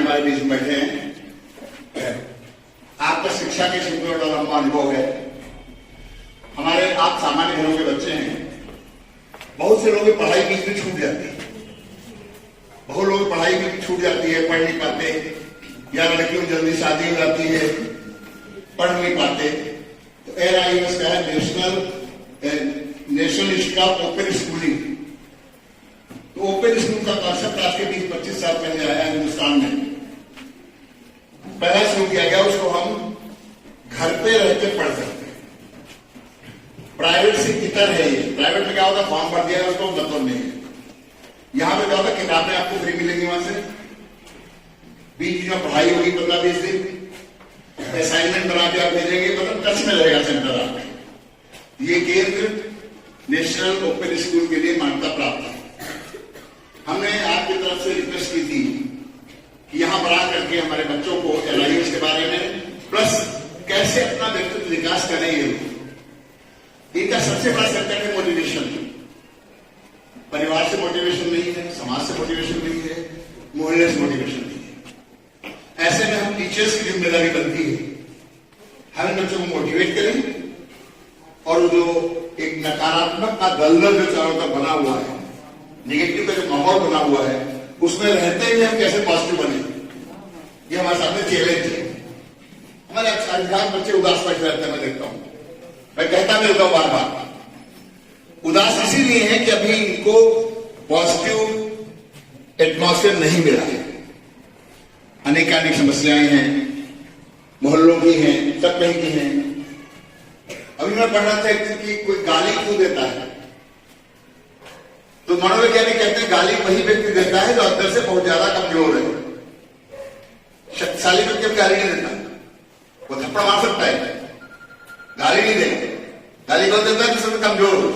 हमारे बीच में बैठे हैं। आपका शिक्षा के क्षेत्र में बड़ा लंबा अनुभव है। हमारे आप सामान्य घरों के बच्चे हैं। बहुत से लोगों की पढ़ाई बीच में छूट जाती है, बहुत लोगों की पढ़ाई बीच में छूट जाती है, पढ़ नहीं पाते, या लड़कियों की जल्दी शादी हो जाती है, पढ़ नहीं पाते। तो NIOS का है national institute of open schooling. तो ओपन स्कूल का कॉन्सेप्ट आज के 20-25 साल पहले आया हिंदुस्तान में। पहला शुरू किया गया, उसको हम घर पे रहते पढ़ सकते हैं। प्राइवेट से इतर है ये। प्राइवेट में क्या होता है, फॉर्म भर दिया उसको मतलब नहीं है। यहां पे क्या होता है, किताबें आपको फ्री मिलेंगी, वहां से बीच में पढ़ाई होगी 15-20 दिन, असाइनमेंट बना के आप भेजेंगे, मतलब टच में रहेगा सेंटर आपके। ये केंद्र नेशनल ओपन स्कूल के लिए मान्यता प्राप्त है। हमने आपकी तरफ से रिक्वेस्ट की थी कि यहां बना करके हमारे बच्चों को NIOS के बारे में, प्लस कैसे अपना व्यक्तित्व विकास करें, इनका सबसे बड़ा सेक्टर है मोटिवेशन। परिवार से मोटिवेशन नहीं है, समाज से मोटिवेशन नहीं है, मोहल्ले से मोटिवेशन नहीं है। ऐसे में हम टीचर्स की जिम्मेदारी बनती है, हर बच्चों को मोटिवेट करें, और जो एक नकारात्मक का दलदल जो चारों तरफ बना हुआ है, नेगेटिव का जो माहौल बना हुआ है, उसमें रहते हुए हम कैसे पॉजिटिव बने, ये हमारे सामने चैलेंज है। हमारे अधिकांश बच्चे उदास बैठे रहते हैं, मैं देखता हूं, मैं कहता मिलता हूं बार बार। उदास इसीलिए है कि अभी इनको पॉजिटिव एटमॉस्फेयर नहीं मिला है। अनेकानेक समस्याएं हैं, मोहल्लों की हैं, सब कहीं की हैं। अभी मैं पढ़ रहा था कि कोई गाली क्यों देता है, तो मनोवैज्ञानिक कहते हैं गाली वही व्यक्ति देता है जो अंदर से बहुत ज्यादा कमजोर है। शक्तिशाली व्यक्ति गाली नहीं देता, वो थप्पड़ मार सकता है, गाली नहीं देता। गाली कौन देता है, जिसमें कमजोर हो।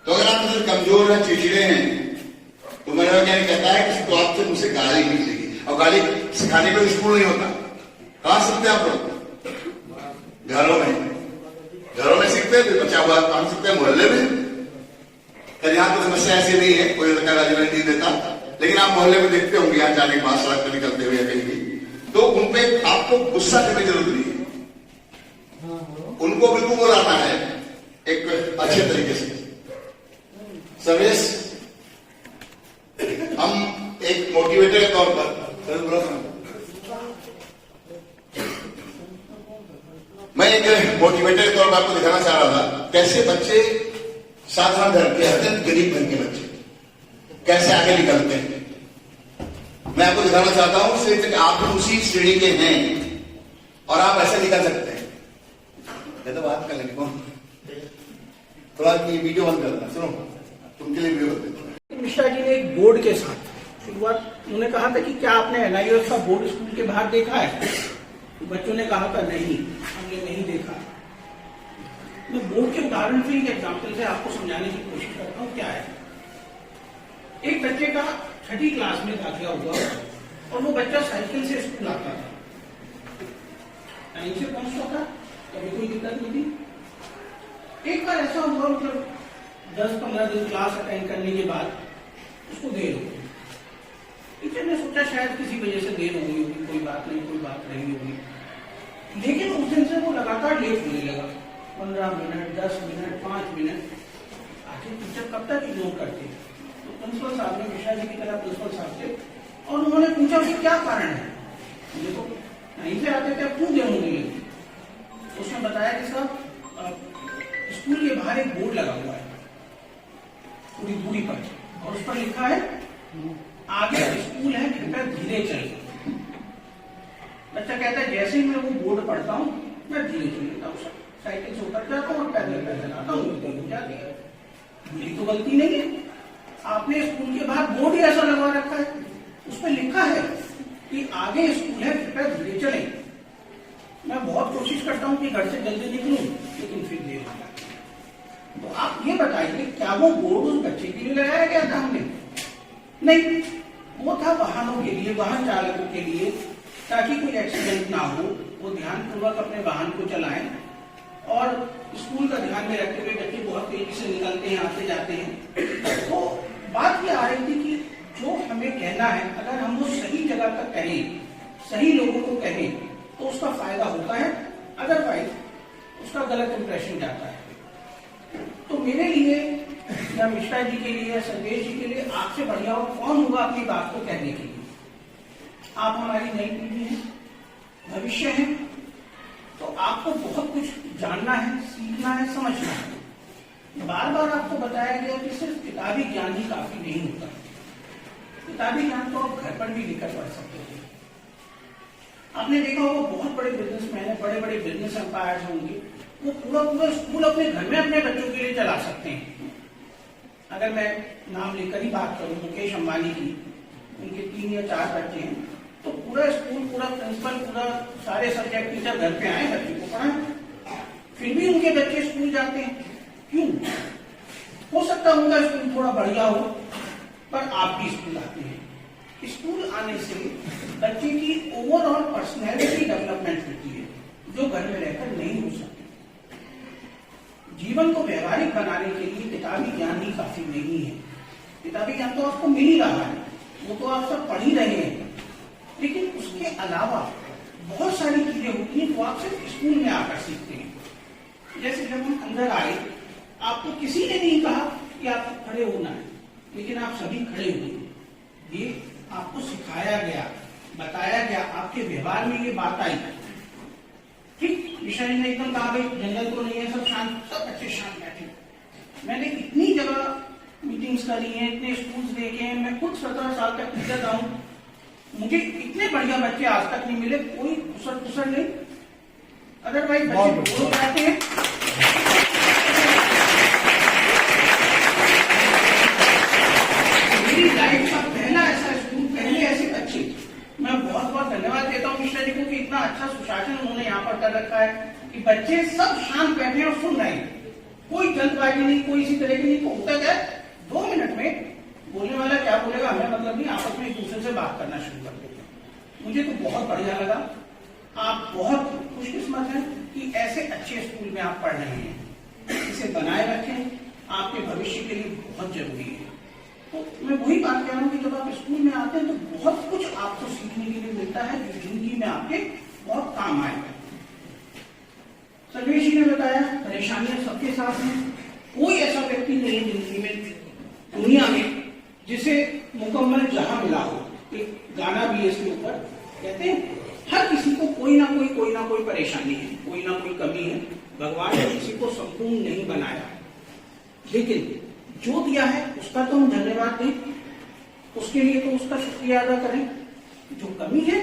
तो अगर आप मुझसे कमजोर हैं, चिड़चिड़े हैं, तो मनोवैज्ञानिक कहता है कि तो आपसे मुझसे गाली निकलेगी। और गाली सिखाने पर स्कूल नहीं होता, कहां सीखते हैं आप लोग? घरों में सीखते हैं। फिर बच्चा हुआ कहां सीखते हैं? मोहल्ले में। फिर यहाँ तो समस्या ऐसी नहीं है, कोई लड़का गाली नहीं देता, लेकिन आप मोहल्ले में देखते होंगे, यहाँ जाने के बाद सड़क पर निकलते हुए कहीं भी, तो उनपे आपको गुस्सा करने की जरूरत नहीं है। उनको बिल्कुल वो लाना है एक अच्छे तरीके से। सर्वेश, हम एक मोटिवेटर के तौर पर मैं एक मोटिवेटर के तौर पर आपको दिखाना चाह रहा था कैसे बच्चे, साधारण घर के, अत्यंत गरीब घर के बच्चे कैसे आगे निकलते हैं। मैं आपको दिखाना चाहता हूं सिर्फ कि आप उसी श्रेणी के हैं और आप ऐसे निकल सकते हैं। ये तो बात कर लेंगे कौन, थोड़ा वीडियो बंद करना, सुनो तुमके लिए वीडियो बंद। मिश्रा जी ने एक बोर्ड के साथ शुरुआत, उन्होंने कहा था कि क्या आपने NIOS का बोर्ड स्कूल के बाहर देखा है? बच्चों ने कहा था नहीं, हमने नहीं देखा। मैं बोर्ड के उदाहरण से, एग्जाम्पल से आपको समझाने की कोशिश करता हूँ। क्या है, एक बच्चे का 6ठी क्लास में दाखिला हुआ और वो बच्चा साइकिल से स्कूल आता था, टाइम से पहुंचता था, कभी कोई दिक्कत नहीं थी। एक बार ऐसा हुआ, मतलब 10-15 दिन क्लास अटेंड करने के बाद उसको देर हो गई। टीचर ने सोचा शायद किसी वजह से देर हो गई होगी, कोई बात नहीं, कोई बात नहीं होगी। लेकिन उस दिन से वो लगातार लेट होने लगा, 15 मिनट, 10 मिनट, 5 मिनट। आखिर टीचर कब तक इग्नोर करती है? तो प्रिंसिपल साहब ने, मिश्रा जी की तरह प्रिंसिपल साहब थे, और उन्होंने पूछा कि क्या कारण है, देखो नहीं से आते थे, क्यों देर होने लगी? उसने बताया कि साहब स्कूल के बाहर एक बोर्ड लगा हुआ है थोड़ी दूरी पर, और उस पर लिखा है आगे स्कूल है, कृपया धीरे चलें। बच्चा कहता है जैसे ही मैं वो बोर्ड पढ़ता हूँ मैं धीरे चल लेता हूँ, साइकिल से उतर जाता हूँ और पैदल पैदल आता हूँ, गलती हो जाती है। मेरी तो गलती नहीं है, आपने स्कूल के बाहर बोर्ड ही ऐसा लगवा रखा है, उस पर लिखा है कि आगे स्कूल है, कृपया धीरे चलें। मैं बहुत कोशिश करता हूँ कि घर से जल्दी निकलूं, लेकिन फिर देर हो जाती है। तो आप ये बताइए, क्या वो बोर्ड उस बच्चे के लिए लगाया गया था हमने? नहीं, वो था वाहनों के लिए, वाहन चालकों के लिए, ताकि कोई एक्सीडेंट ना हो, वो ध्यानपूर्वक अपने वाहन को चलाएं और स्कूल का ध्यान में रखते हुए बच्चे बहुत तेजी से निकलते हैं, आते जाते हैं। तो बात ये आ रही थी कि जो हमें कहना है, अगर हम वो सही जगह सही लोगों को कहें तो उसका फायदा होता है, अदरवाइज उसका गलत इंप्रेशन जाता है। तो मेरे लिए या मिश्रा जी के लिए या संदेश जी के लिए आपसे बढ़िया और कौन होगा अपनी बात को कहने के लिए। आप हमारी नई पीढ़ी हैं, भविष्य है, तो आपको बहुत कुछ जानना है, सीखना है, समझना है। बार बार आपको बताया गया कि सिर्फ किताबी ज्ञान ही काफी नहीं होता। किताबी ज्ञान तो आप घर पर भी लेकर पढ़ सकते हो। आपने देखा होगा बहुत बड़े बिजनेसमैन है, बड़े बड़े बिजनेस एम्पायर्स होंगे, वो पूरा पूरा स्कूल अपने घर में अपने बच्चों के लिए चला सकते हैं। अगर मैं नाम लेकर ही बात करूं मुकेश अंबानी की, उनके 3 या 4 बच्चे हैं, तो पूरा स्कूल, पूरा प्रिंसिपल, पूरा सारे सब्जेक्ट टीचर घर पे आए, बच्चे को पढ़ाएं, फिर भी उनके बच्चे स्कूल जाते हैं। क्यों? हो सकता है उनका स्कूल थोड़ा बढ़िया हो, पर आप भी स्कूल आते हैं। स्कूल आने से बच्चे की ओवरऑल पर्सनैलिटी डेवलपमेंट होती है, जो घर में रहकर नहीं हो सकती। जीवन को व्यवहारिक बनाने के लिए किताबी ज्ञान ही काफी नहीं है। किताबी ज्ञान तो आपको मिल ही रहा है, वो तो आप सब पढ़ ही रहे हैं, लेकिन उसके अलावा बहुत सारी चीजें होती हैं वो आप सिर्फ स्कूल में आकर सीखते हैं। जैसे जब हम अंदर आए, आपको किसी ने नहीं कहा कि आपको खड़े होना है, लेकिन आप सभी खड़े हुए। ये आपको सिखाया गया, बताया गया, आपके व्यवहार में ये बात आई। ठीक, विषय ने एकदम कहा भाई जंगल तो नहीं है, सब शांत, सब अच्छे शांत बैठे। मैंने इतनी जगह मीटिंग्स करी हैं, इतने स्कूल्स देखे हैं, मैं खुद 17 साल तक टीचर रहा हूं, मुझे इतने बढ़िया बच्चे आज तक नहीं मिले, कोई कुसर नहीं। अदरवाइज बच्चे बोल जाते हैं। मेरी लाइफ का पहला ऐसा स्कूल, पहले ऐसे बच्चे, मैं बहुत बहुत धन्यवाद देता हूँ मिश्रा जी को कि इतना अच्छा सुशासन उन्होंने यहाँ पर कर रखा है कि बच्चे सब शांत बैठे और सुन रहे हैं, कोई जल्दबाजी नहीं, कोई इसी तरह की नहीं। तो होता क्या, 2 मिनट में बोलने वाला क्या बोलेगा हमें मतलब नहीं, आपस में एक दूसरे से बात करना शुरू कर देते हैं। मुझे तो बहुत बढ़िया लगा। आप बहुत खुशकिस्मत हैं कि ऐसे अच्छे स्कूल में आप पढ़ रहे हैं। इसे बनाए रखें, आपके भविष्य के लिए बहुत जरूरी है। तो मैं वही बात कह रहा हूँ कि जब आप स्कूल में आते हैं तो बहुत कुछ आपको सीखने के लिए मिलता है जो जिंदगी में आपके बहुत काम आएगा। सर्वेश जी ने बताया परेशानियां सबके साथ हैं, कोई ऐसा व्यक्ति नहीं है जिंदगी में, दुनिया में, जिसे मुकम्मल जहां मिला हो। एक गाना भी है इसके ऊपर, कहते हैं हर किसी को कोई ना कोई परेशानी है, कोई ना कोई कमी है। भगवान ने किसी को संपूर्ण नहीं बनाया, लेकिन जो दिया है उसका तो हम धन्यवाद दें, उसके लिए तो उसका शुक्रिया अदा करें। जो कमी है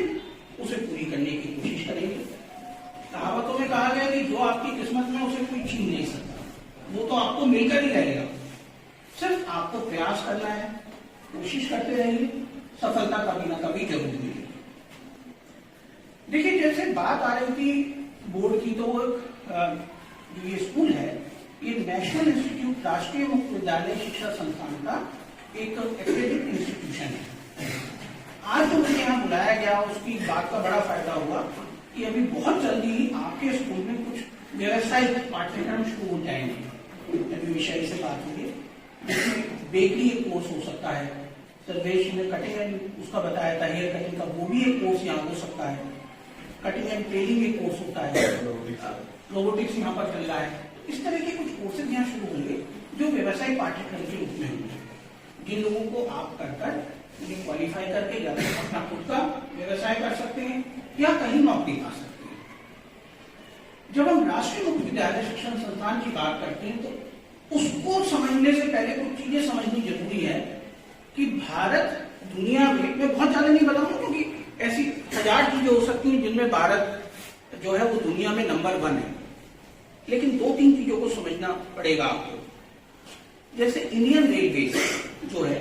उसे पूरी करने की कोशिश करेंगे। कहावतों में कहा गया कि जो आपकी किस्मत में उसे कोई छीन नहीं सकता, वो तो आपको मिलकर ही रहेगा। सिर्फ आपको प्रयास करना है, कोशिश करते रहिए, सफलता कभी ना कभी जरूर मिलेगी। देखिए, जैसे बात आ रही थी बोर्ड की, तो जो ये स्कूल है ये नेशनल इंस्टीट्यूट, राष्ट्रीय मुक्त विद्यालय शिक्षा संस्थान का एक एक्रेडिट इंस्टीट्यूशन है। आज जो मुझे यहाँ बुलाया गया उसकी बात का बड़ा फायदा हुआ कि अभी बहुत जल्दी ही आपके स्कूल में कुछ व्यवसायिक पाठ्यक्रम शुरू हो जाएंगे। अभी विषय से बात हुई है, बेकरी एक कोर्स हो सकता है, सर्वेश ने कटिंग एंड उसका बताया था, हेयर कटिंग का, वो भी एक कोर्स यहाँ हो सकता है। कटिंग एंड ट्रेनिंग एक कोर्स होता है, रोबोटिक्स यहाँ पर चल रहा है। इस तरह के कुछ कोर्सेज यहाँ शुरू होंगे जो व्यवसाय पाठ्यक्रम के रूप में होंगे, जिन लोगों को आप कर उन्हें क्वालिफाई करके या तो अपना खुद का व्यवसाय कर सकते हैं या कहीं नौकरी पा सकते हैं। जब हम राष्ट्रीय मुक्त विद्यालय शिक्षण संस्थान की बात करते हैं तो उसको समझने से पहले कुछ चीजें समझनी जरूरी है कि भारत दुनिया में, मैं बहुत ज्यादा नहीं बताऊंगा क्योंकि ऐसी 1000 चीजें हो सकती हैं जिनमें भारत जो है वो दुनिया में नंबर 1 है, लेकिन 2-3 चीजों को समझना पड़ेगा आपको। जैसे इंडियन रेलवे जो है,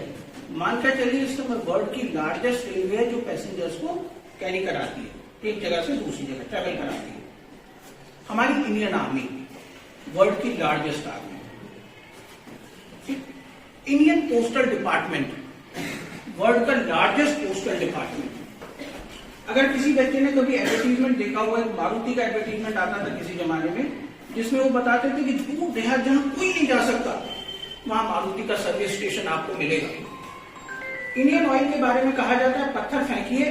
मानकर चलिए इस समय वर्ल्ड की लार्जेस्ट रेलवे है जो पैसेंजर्स को कैरी कराती है, एक जगह से दूसरी जगह ट्रेवल कराती है। हमारी इंडियन आर्मी वर्ल्ड की largest army. Indian postal department world का लार्जेस्ट पोस्टल डिपार्टमेंट। अगर किसी बच्चे ने कभी एडवर्टीजमेंट देखा हुआ है, मारुति का एडवर्टीजमेंट आता था किसी जमाने में, जिसमें वो बताते थे कि दूर देहात जहां कोई नहीं जा सकता वहां मारुति का सर्विस स्टेशन आपको मिलेगा। इंडियन ऑयल के बारे में कहा जाता है पत्थर फेंकिए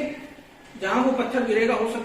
जहां वो पत्थर गिरेगा हो सकता है